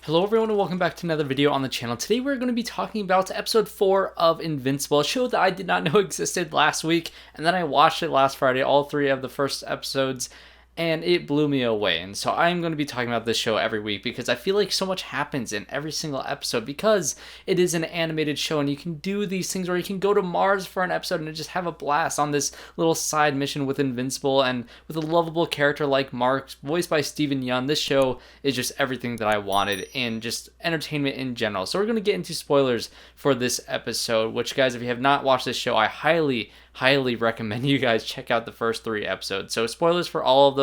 Hello everyone and welcome back to another video on the channel. Today we're going to be talking about episode 4 of Invincible, a show that I did not know existed last week, and then I watched it last Friday, all 3 of the first episodes, and it blew me away. And so I'm going to be talking about this show every week because I feel like so much happens in every single episode because it is an animated show and you can do these things where you can go to Mars for an episode and just have a blast on this little side mission with Invincible, and with a lovable character like Mark, voiced by Steven Yeun. This show is just everything that I wanted in just entertainment in general. So we're going to get into spoilers for this episode, which, guys, if you have not watched this show, I highly recommend you guys check out the first 3 episodes. So spoilers for all of those.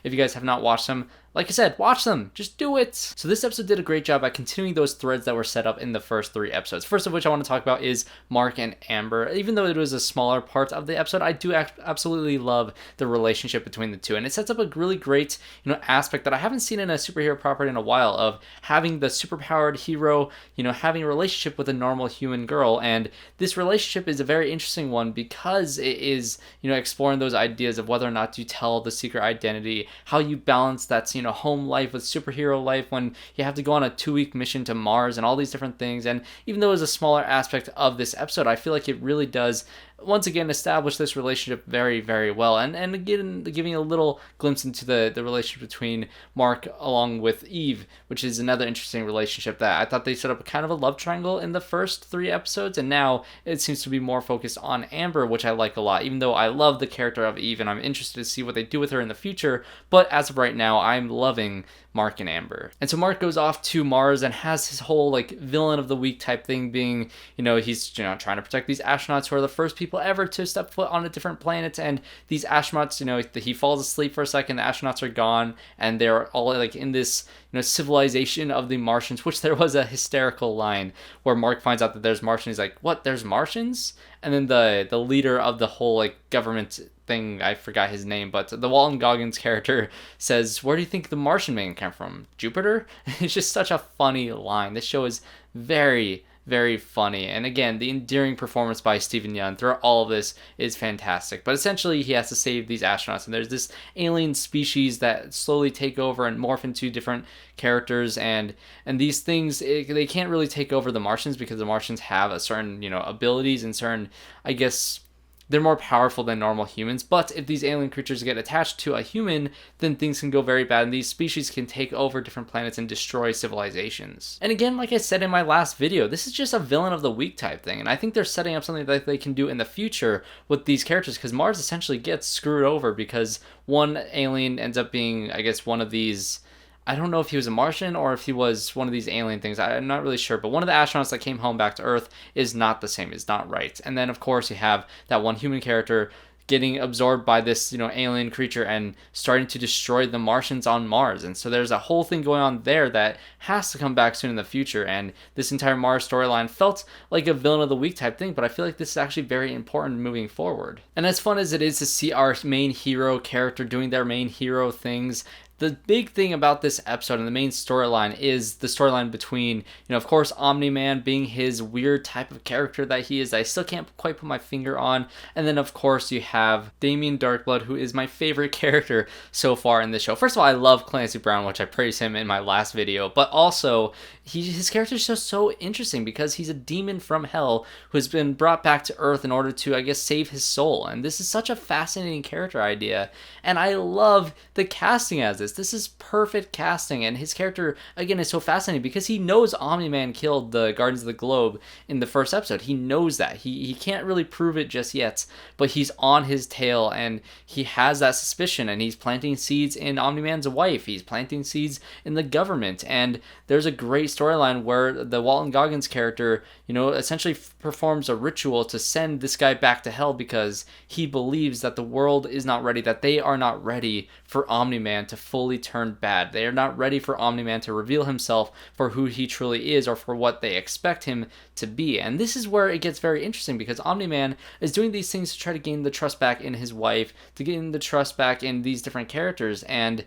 If you guys have not watched them, like I said, watch them. Just do it. So this episode did a great job at continuing those threads that were set up in the first 3 episodes. First of which I want to talk about is Mark and Amber. Even though it was a smaller part of the episode, I do absolutely love the relationship between the two. And it sets up a really great, aspect that I haven't seen in a superhero property in a while, of having the superpowered hero, having a relationship with a normal human girl. And this relationship is a very interesting one because it is, exploring those ideas of whether or not to tell the secret identity, how you balance that, home life with superhero life when you have to go on a 2-week mission to Mars and all these different things. And even though it was a smaller aspect of this episode, I feel like it really does once again establish this relationship very, very well, and again giving a little glimpse into the relationship between Mark along with Eve, which is another interesting relationship that I thought they set up a kind of a love triangle in the first 3 episodes, and now it seems to be more focused on Amber, which I like a lot, even though I love the character of Eve and I'm interested to see what they do with her in the future. But as of right now, I'm loving Mark and Amber. And so Mark goes off to Mars and has his whole villain of the week type thing, being, he's trying to protect these astronauts who are the first people ever to step foot on a different planet. And these astronauts, he falls asleep for a second, the astronauts are gone, and they're all in this civilization of the Martians, which there was a hysterical line where Mark finds out that there's Martians. He's like, what, there's Martians? And then the leader of the whole government thing, I forgot his name, but the Walton Goggins character says, where do you think the Martian man came from? Jupiter? It's just such a funny line. This show is very, very funny. And again, the endearing performance by Steven Yeun throughout all of this is fantastic. But essentially, he has to save these astronauts, and there's this alien species that slowly take over and morph into different characters, and these things, they can't really take over the Martians because the Martians have a certain, abilities and certain, I guess, they're more powerful than normal humans. But if these alien creatures get attached to a human, then things can go very bad, and these species can take over different planets and destroy civilizations. And again, like I said in my last video, this is just a villain of the week type thing, and I think they're setting up something that they can do in the future with these characters, because Mars essentially gets screwed over because one alien ends up being, I guess, one of these, I don't know if he was a Martian or if he was one of these alien things. I'm not really sure. But one of the astronauts that came home back to Earth is not the same. Is not right. And then, of course, you have that one human character getting absorbed by this, alien creature and starting to destroy the Martians on Mars. And so there's a whole thing going on there that has to come back soon in the future. And this entire Mars storyline felt like a villain of the week type thing, but I feel like this is actually very important moving forward. And as fun as it is to see our main hero character doing their main hero things, the big thing about this episode and the main storyline is the storyline between, of course, Omni-Man being his weird type of character that he is, that I still can't quite put my finger on. And then, of course, you have Damien Darkblood, who is my favorite character so far in this show. First of all, I love Clancy Brown, which I praised him in my last video, but also his character is just so interesting because he's a demon from hell who's been brought back to Earth in order to, I guess, save his soul. And this is such a fascinating character idea, and I love the casting as this. This is perfect casting, and his character, again, is so fascinating because he knows Omni-Man killed the Guardians of the Globe in the first episode. He knows that. He can't really prove it just yet, but he's on his tail, and he has that suspicion, and he's planting seeds in Omni-Man's wife. He's planting seeds in the government, and there's a great storyline where the Walton Goggins character, essentially performs a ritual to send this guy back to hell because he believes that the world is not ready, that they are not ready for Omni-Man to fully turn bad. They are not ready for Omni-Man to reveal himself for who he truly is or for what they expect him to be. And this is where it gets very interesting because Omni-Man is doing these things to try to gain the trust back in his wife, to gain the trust back in these different characters, and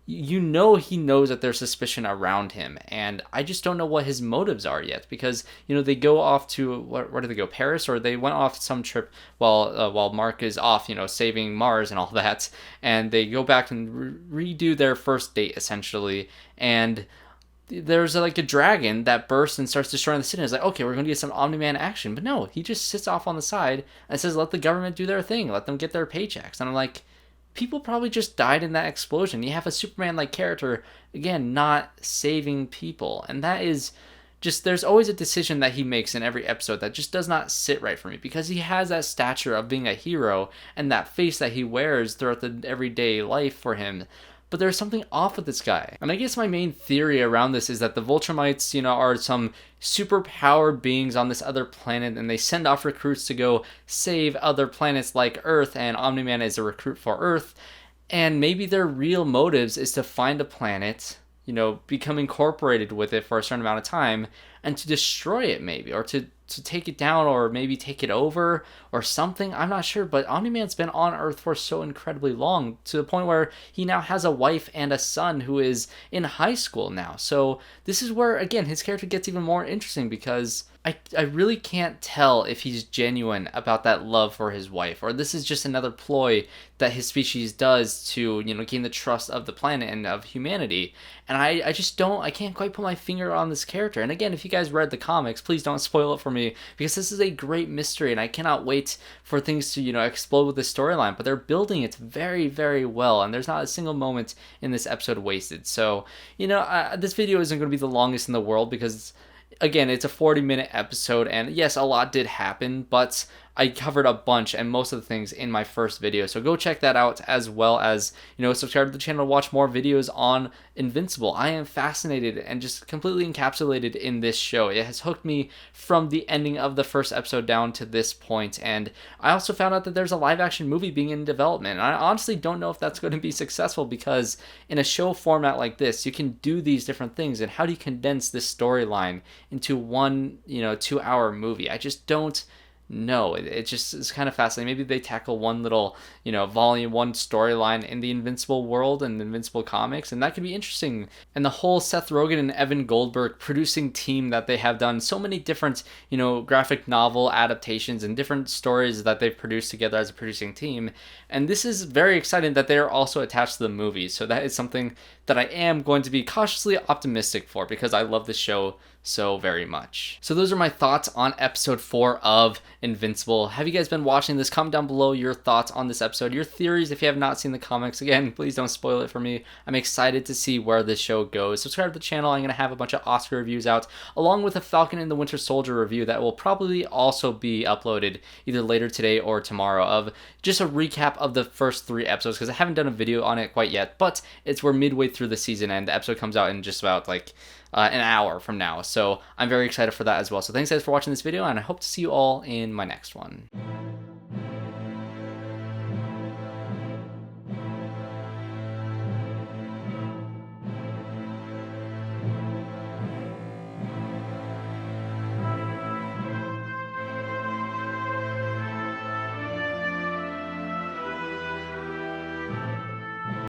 he knows that there's suspicion around him, and I just don't know what his motives are yet, because they go off to where did they go, Paris, or they went off some trip while Mark is off saving Mars and all that, and they go back and redo their first date essentially, and there's like a dragon that bursts and starts destroying the city. It's like, okay, we're going to get some Omni-Man action. But no, he just sits off on the side and says, let the government do their thing. Let them get their paychecks. And I'm like, people probably just died in that explosion. You have a Superman-like character, again, not saving people. And that is just, there's always a decision that he makes in every episode that just does not sit right for me, because he has that stature of being a hero and that face that he wears throughout the everyday life for him. But there's something off with this guy. And I guess my main theory around this is that the Vultramites, are some super powered beings on this other planet, and they send off recruits to go save other planets like Earth, and Omni-Man is a recruit for Earth. And maybe their real motives is to find a planet, become incorporated with it for a certain amount of time, and to destroy it maybe, or to take it down, or maybe take it over or something. I'm not sure, but Omni-Man's been on Earth for so incredibly long, to the point where he now has a wife and a son who is in high school now. So this is where, again, his character gets even more interesting, because I really can't tell if he's genuine about that love for his wife, or this is just another ploy that his species does to, gain the trust of the planet and of humanity. And I can't quite put my finger on this character. And again, if you guys read the comics, please don't spoil it for me, because this is a great mystery, and I cannot wait for things to, explode with the storyline. But they're building it very, very well, and there's not a single moment in this episode wasted. So, this video isn't going to be the longest in the world, because again, it's a 40-minute episode, and yes, a lot did happen, but I covered a bunch and most of the things in my first video. So go check that out, as well as, subscribe to the channel to watch more videos on Invincible. I am fascinated and just completely encapsulated in this show. It has hooked me from the ending of the first episode down to this point. And I also found out that there's a live action movie being in development. And I honestly don't know if that's going to be successful, because in a show format like this, you can do these different things. And how do you condense this storyline into one, 2-hour movie? I just don't know. It's kind of fascinating. Maybe they tackle one little, volume 1 storyline in the Invincible world and the Invincible comics, and that could be interesting. And the whole Seth Rogen and Evan Goldberg producing team that they have done so many different, graphic novel adaptations and different stories that they've produced together as a producing team. And this is very exciting that they are also attached to the movie. So that is something that I am going to be cautiously optimistic for, because I love this show so very much. So those are my thoughts on episode 4 of Invincible. Have you guys been watching this? Comment down below your thoughts on this episode, your theories if you have not seen the comics. Again, please don't spoil it for me. I'm excited to see where this show goes. Subscribe to the channel. I'm going to have a bunch of Oscar reviews out, along with a Falcon and the Winter Soldier review that will probably also be uploaded either later today or tomorrow, of just a recap of the first 3 episodes, because I haven't done a video on it quite yet, but we're midway through the season, and the episode comes out in just about an hour from now. So I'm very excited for that as well. So thanks guys for watching this video, and I hope to see you all in my next one.